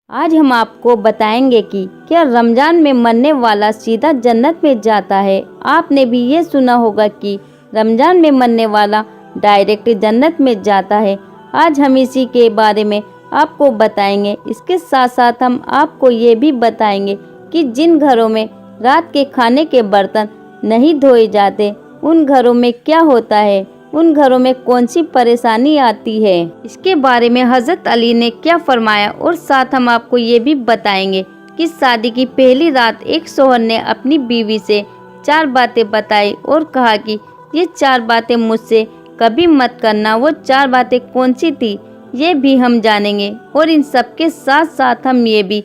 آج ہم آپ کو بتائیں گے کہ کیا رمضان میں مرنے والا سیدھا جنت میں جاتا ہے۔ آپ نے بھی یہ سنا ہوگا کہ رمضان میں مرنے والا ڈائریکٹ جنت میں جاتا ہے۔ آج ہم اسی کے بارے میں آپ کو بتائیں گے۔ اس کے ساتھ ساتھ ہم آپ کو یہ بھی بتائیں گے کہ جن گھروں میں رات کے کھانے کے برتن نہیں دھوئے جاتے ان گھروں میں کیا ہوتا ہے، ان گھروں میں کون سی پریشانی آتی ہے، اس کے بارے میں حضرت علی نے کیا فرمایا، اور ساتھ ہم آپ کو یہ بھی بتائیں گے کہ شادی کی پہلی رات ایک شوہر نے اپنی بیوی سے 4 باتیں بتائی اور کہا کہ یہ 4 باتیں مجھ سے کبھی مت کرنا۔ وہ 4 باتیں کون سی تھی یہ بھی ہم جانیں گے، اور ان سب کے ساتھ ساتھ ہم یہ بھی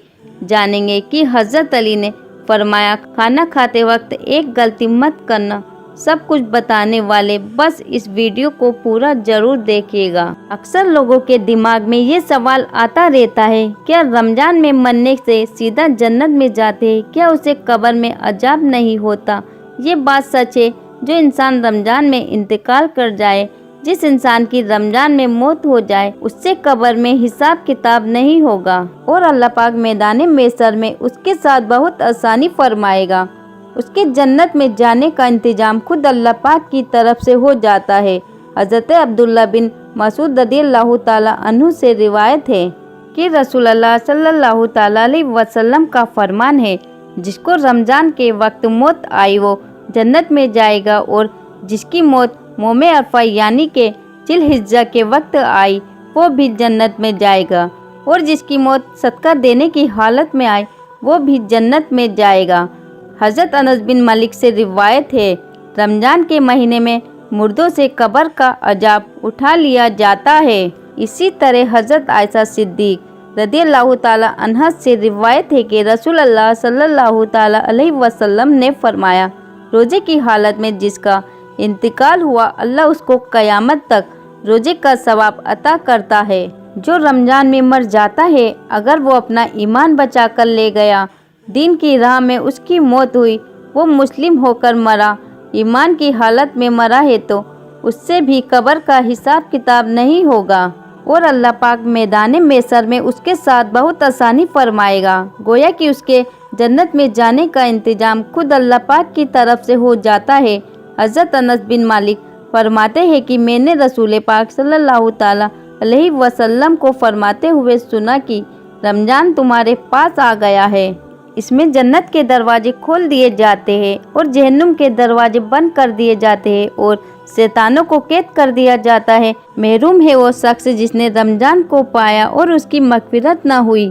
جانیں گے کہ حضرت علی نے فرمایا کھانا کھاتے وقت ایک غلطی مت کرنا۔ سب کچھ بتانے والے بس اس ویڈیو کو پورا ضرور دیکھیے گا۔ اکثر لوگوں کے دماغ میں یہ سوال آتا رہتا ہے، کیا رمضان میں مرنے سے سیدھا جنت میں جاتے ہیں؟ کیا اسے قبر میں عذاب نہیں ہوتا؟ یہ بات سچ ہے۔ جو انسان رمضان میں انتقال کر جائے، جس انسان کی رمضان میں موت ہو جائے، اس سے قبر میں حساب کتاب نہیں ہوگا، اور اللہ پاک میدان محشر میں اس کے ساتھ بہت آسانی فرمائے گا۔ اس کے جنت میں جانے کا انتظام خود اللہ پاک کی طرف سے ہو جاتا ہے۔ حضرت عبداللہ بن مسعود رضی اللہ تعالیٰ عنہ سے روایت ہے کہ رسول اللہ صلی اللہ تعالیٰ علیہ وسلم کا فرمان ہے، جس کو رمضان کے وقت موت آئی وہ جنت میں جائے گا، اور جس کی موت یوم عرفہ یعنی کہ ذی الحجہ کے وقت آئی وہ بھی جنت میں جائے گا، اور جس کی موت صدقہ دینے کی حالت میں آئی وہ بھی جنت میں جائے گا۔ حضرت انس بن مالک سے روایت ہے، رمضان کے مہینے میں مردوں سے قبر کا عذاب اٹھا لیا جاتا ہے۔ اسی طرح حضرت عائشہ صدیق رضی اللہ تعالیٰ عنہا سے روایت ہے کہ رسول اللہ صلی اللہ تعالیٰ علیہ وسلم نے فرمایا، روزے کی حالت میں جس کا انتقال ہوا اللہ اس کو قیامت تک روزے کا ثواب عطا کرتا ہے۔ جو رمضان میں مر جاتا ہے، اگر وہ اپنا ایمان بچا کر لے گیا، دین کی راہ میں اس کی موت ہوئی، وہ مسلم ہو کر مرا، ایمان کی حالت میں مرا ہے، تو اس سے بھی قبر کا حساب کتاب نہیں ہوگا، اور اللہ پاک میدان محشر میں اس کے ساتھ بہت آسانی فرمائے گا۔ گویا کہ اس کے جنت میں جانے کا انتظام خود اللہ پاک کی طرف سے ہو جاتا ہے۔ حضرت انس بن مالک فرماتے ہیں کہ میں نے رسول پاک صلی اللہ تعالیٰ علیہ وسلم کو فرماتے ہوئے سنا کہ رمضان تمہارے پاس آ گیا ہے، اس میں جنت کے دروازے کھول دیے جاتے ہیں اور جہنم کے دروازے بند کر دیے جاتے ہیں، اور شیطانوں کو قید کر دیا جاتا ہے۔ محروم ہے وہ شخص جس نے رمضان کو پایا اور اس کی مغفرت نہ ہوئی۔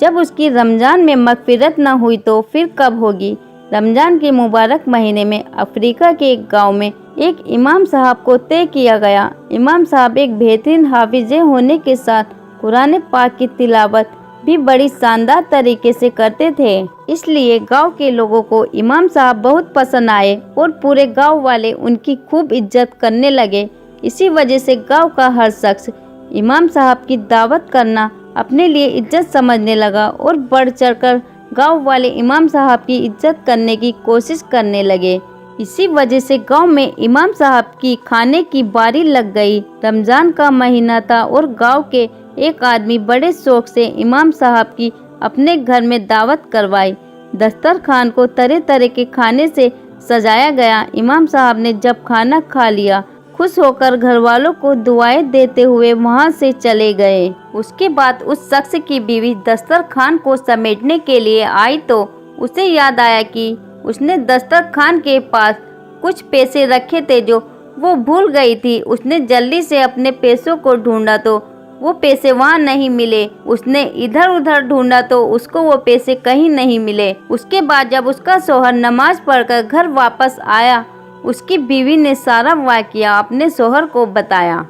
جب اس کی رمضان میں مغفرت نہ ہوئی تو پھر کب ہوگی؟ رمضان کے مبارک مہینے میں افریقہ کے ایک گاؤں میں ایک امام صاحب کو طے کیا گیا۔ امام صاحب ایک بہترین حافظ ہونے کے ساتھ قرآن پاک کی تلاوت بھی بڑی شاندار طریقے سے کرتے تھے، اس لیے گاؤں کے لوگوں کو امام صاحب بہت پسند آئے اور پورے گاؤں والے ان کی خوب عزت کرنے لگے۔ اسی وجہ سے گاؤں کا ہر شخص امام صاحب کی دعوت کرنا اپنے لیے عزت سمجھنے لگا، اور بڑھ چڑھ کر گاؤں والے امام صاحب کی عزت کرنے کی کوشش کرنے لگے۔ اسی وجہ سے گاؤں میں امام صاحب کی کھانے کی باری لگ گئی۔ رمضان کا مہینہ تھا اور گاؤں کے ایک آدمی بڑے شوق سے امام صاحب کی اپنے گھر میں دعوت کروائی۔ دسترخوان کو طرح طرح کے کھانے سے سجایا گیا۔ امام صاحب نے جب کھانا کھا لیا، خوش ہو کر گھر والوں کو دعائیں دیتے ہوئے وہاں سے چلے گئے۔ اس کے بعد اس شخص کی بیوی دسترخوان کو سمیٹنے کے لیے آئی تو اسے یاد آیا کہ اس نے دسترخوان کے پاس کچھ پیسے رکھے تھے جو وہ بھول گئی تھی۔ اس نے جلدی سے اپنے پیسوں کو ڈھونڈا تو وہ پیسے وہاں نہیں ملے۔ اس نے ادھر ادھر ڈھونڈا تو اس کو وہ پیسے کہیں نہیں ملے۔ اس کے بعد جب اس کا شوہر نماز پڑھ کر گھر واپس آیا، اس کی بیوی نے سارا واقعہ اپنے شوہر کو بتایا۔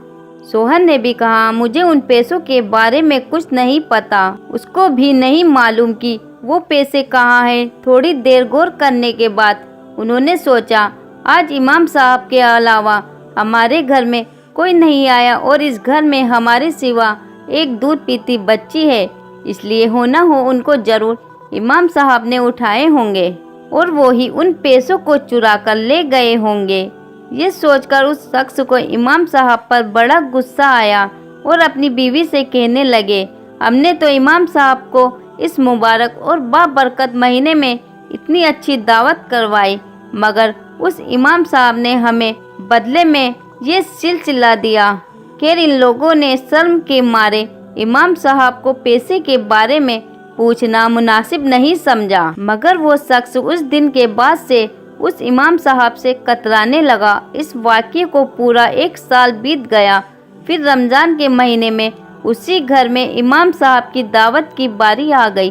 شوہر نے بھی کہا، مجھے ان پیسوں کے بارے میں کچھ نہیں پتا۔ اس کو بھی نہیں معلوم کہ وہ پیسے کہاں ہیں۔ تھوڑی دیر غور کرنے کے بعد انہوں نے سوچا، آج امام صاحب کے علاوہ ہمارے گھر میں کوئی نہیں آیا، اور اس گھر میں ہمارے سوا ایک دودھ پیتی بچی ہے، اس لیے ہونا ہو ان کو ضرور امام صاحب نے اٹھائے ہوں گے، اور وہی ان پیسوں کو چرا کر لے گئے ہوں گے۔ یہ سوچ کر اس شخص کو امام صاحب پر بڑا غصہ آیا اور اپنی بیوی سے کہنے لگے، ہم نے تو امام صاحب کو اس مبارک اور بابرکت مہینے میں اتنی اچھی دعوت کروائی، مگر اس امام صاحب نے ہمیں بدلے میں یہ سلسلہ دیا۔ خیر ان لوگوں نے شرم کے مارے امام صاحب کو پیسے کے بارے میں پوچھنا مناسب نہیں سمجھا، مگر وہ شخص اس دن کے بعد سے اس امام صاحب سے کترانے لگا۔ اس واقعے کو پورا 1 سال بیت گیا۔ پھر رمضان کے مہینے میں اسی گھر میں امام صاحب کی دعوت کی باری آ گئی۔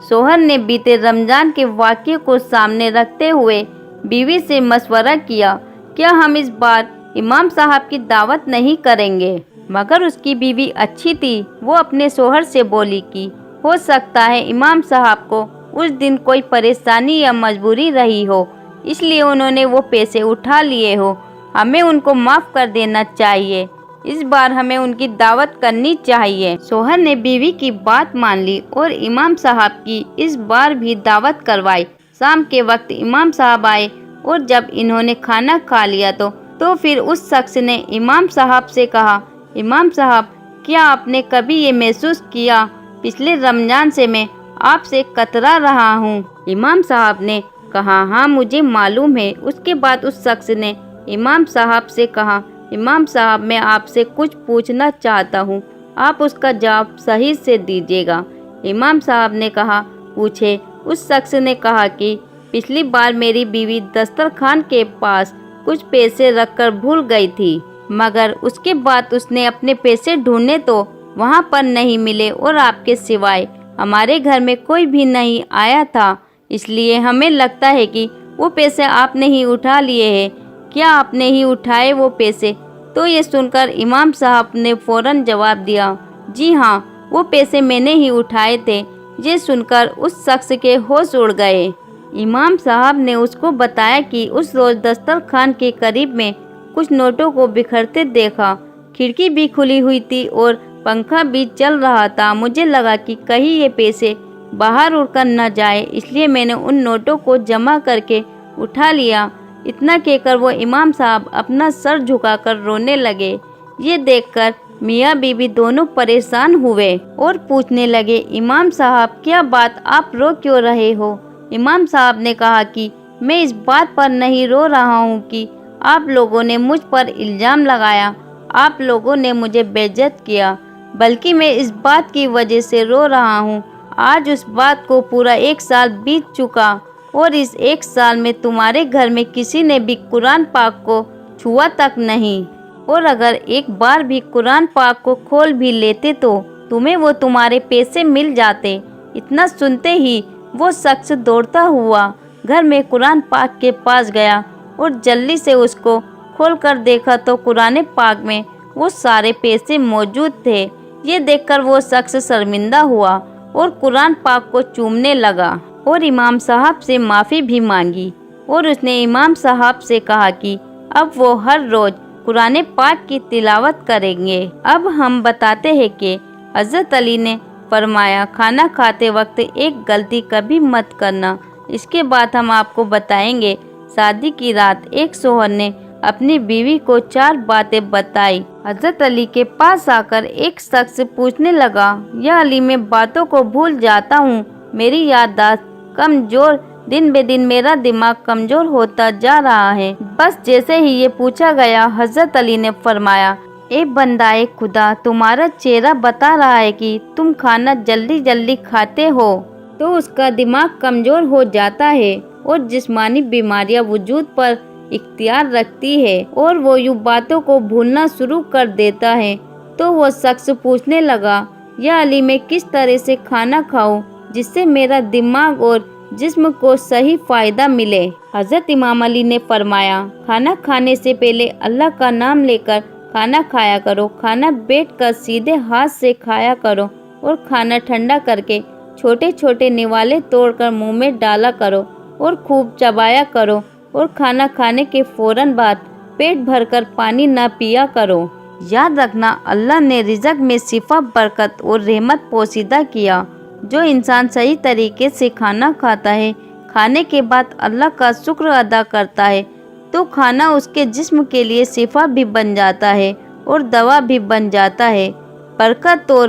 شوہر نے بیتے رمضان کے واقعے کو سامنے رکھتے ہوئے بیوی سے مشورہ کیا، کیا ہم اس بار امام صاحب کی دعوت نہیں کریں گے؟ مگر اس کی بیوی اچھی تھی، وہ اپنے شوہر سے بولی کہ ہو سکتا ہے امام صاحب کو اس دن کوئی پریشانی یا مجبوری رہی ہو، اس لیے انہوں نے وہ پیسے اٹھا لیے ہو، ہمیں ان کو معاف کر دینا چاہیے، اس بار ہمیں ان کی دعوت کرنی چاہیے۔ شوہر نے بیوی کی بات مان لی اور امام صاحب کی اس بار بھی دعوت کروائی۔ شام کے وقت امام صاحب آئے اور جب انہوں نے کھانا کھا لیا تو پھر اس شخص نے امام صاحب سے کہا، امام صاحب کیا آپ نے کبھی یہ محسوس کیا پچھلے رمضان سے میں آپ سے کترا رہا ہوں؟ امام صاحب نے کہا ہاں مجھے معلوم ہے۔ اس کے بعد اس شخص نے امام صاحب سے کہا، امام صاحب میں آپ سے کچھ پوچھنا چاہتا ہوں، آپ اس کا جواب صحیح سے دیجیے گا۔ امام صاحب نے کہا پوچھے۔ اس شخص نے کہا کہ پچھلی بار میری بیوی دسترخوان کے پاس کچھ پیسے رکھ کر بھول گئی تھی، مگر اس کے بعد اس نے اپنے پیسے ڈھونڈے تو وہاں پر نہیں ملے اور آپ کے سوائے ہمارے گھر میں کوئی بھی نہیں آیا تھا، اس لیے ہمیں لگتا ہے کہ وہ پیسے آپ نے ہی اٹھا لیے ہیں، کیا آپ نے ہی اٹھائے وہ پیسے؟ تو یہ سن کر امام صاحب نے فوراً جواب دیا، جی ہاں وہ پیسے میں نے ہی اٹھائے تھے۔ یہ سن کر اس شخص کے ہوش اڑ گئے۔ امام صاحب نے اس کو بتایا کہ اس روز دسترخوان کے قریب میں کچھ نوٹوں کو بکھرتے دیکھا، کھڑکی بھی کھلی ہوئی تھی اور پنکھا بھی چل رہا تھا، مجھے لگا کہ کہیں یہ پیسے باہر اڑ کر نہ جائے، اس لیے میں نے ان نوٹوں کو جمع کر کے اٹھا لیا۔ اتنا کہہ کر وہ امام صاحب اپنا سر جھکا کر رونے لگے۔ یہ دیکھ کر میاں بیوی دونوں پریشان ہوئے اور پوچھنے لگے، امام صاحب کیا بات آپ رو کیوں رہے ہو؟ امام صاحب نے کہا کہ میں اس بات پر نہیں رو رہا ہوں کہ آپ لوگوں نے مجھ پر الزام لگایا، آپ لوگوں نے مجھے بے عزت کیا، بلکہ میں اس بات کی وجہ سے رو رہا ہوں آج اس بات کو پورا 1 سال بیت چکا اور اس 1 سال میں تمہارے گھر میں کسی نے بھی قرآن پاک کو چھوا تک نہیں، اور اگر ایک بار بھی قرآن پاک کو کھول بھی لیتے تو تمہیں وہ تمہارے پیسے مل جاتے۔ اتنا سنتے ہی وہ شخص دوڑتا ہوا گھر میں قرآن پاک کے پاس گیا اور جلدی سے اس کو کھول کر دیکھا تو قرآن پاک میں وہ سارے پیسے موجود تھے۔ یہ دیکھ کر وہ شخص شرمندہ ہوا اور قرآن پاک کو چومنے لگا اور امام صاحب سے معافی بھی مانگی، اور اس نے امام صاحب سے کہا کہ اب وہ ہر روز قرآن پاک کی تلاوت کریں گے۔ اب ہم بتاتے ہیں کہ حضرت علی نے فرمایا کھانا کھاتے وقت ایک غلطی کبھی مت کرنا۔ اس کے بعد ہم آپ کو بتائیں گے شادی کی رات ایک شوہر نے اپنی بیوی کو 4 باتیں بتائی۔ حضرت علی کے پاس آ کر ایک شخص پوچھنے لگا، یا علی میں باتوں کو بھول جاتا ہوں، میری یادداشت کمزور، دن بے دن میرا دماغ کمزور ہوتا جا رہا ہے۔ بس جیسے ہی یہ پوچھا گیا حضرت علی نے فرمایا، اے بندائے خدا، تمہارا چہرہ بتا رہا ہے کہ تم کھانا جلدی جلدی کھاتے ہو تو اس کا دماغ کمزور ہو جاتا ہے اور جسمانی بیماریاں وجود پر اختیار رکھتی ہے اور وہ یوں باتوں کو بھولنا شروع کر دیتا ہے۔ تو وہ شخص پوچھنے لگا، یا علی میں کس طرح سے کھانا کھاؤں جس سے میرا دماغ اور جسم کو صحیح فائدہ ملے؟ حضرت امام علی نے فرمایا، کھانا کھانے سے پہلے اللہ کا نام لے کر کھانا کھایا کرو، کھانا بیٹھ کر سیدھے ہاتھ سے کھایا کرو اور کھانا ٹھنڈا کر کے چھوٹے چھوٹے نوالے توڑ کر منہ میں ڈالا کرو اور خوب چبایا کرو، اور کھانا کھانے کے فوراً بعد پیٹ بھر کر پانی نہ پیا کرو۔ یاد رکھنا اللہ نے رزق میں شفا، برکت اور رحمت پوشیدہ کیا۔ جو انسان صحیح طریقے سے کھانا کھاتا ہے، کھانے کے بعد اللہ کا شکر ادا کرتا ہے تو کھانا اس کے جسم کے لیے شفا بھی بن جاتا ہے اور دوا بھی بن جاتا ہے۔ برکت اور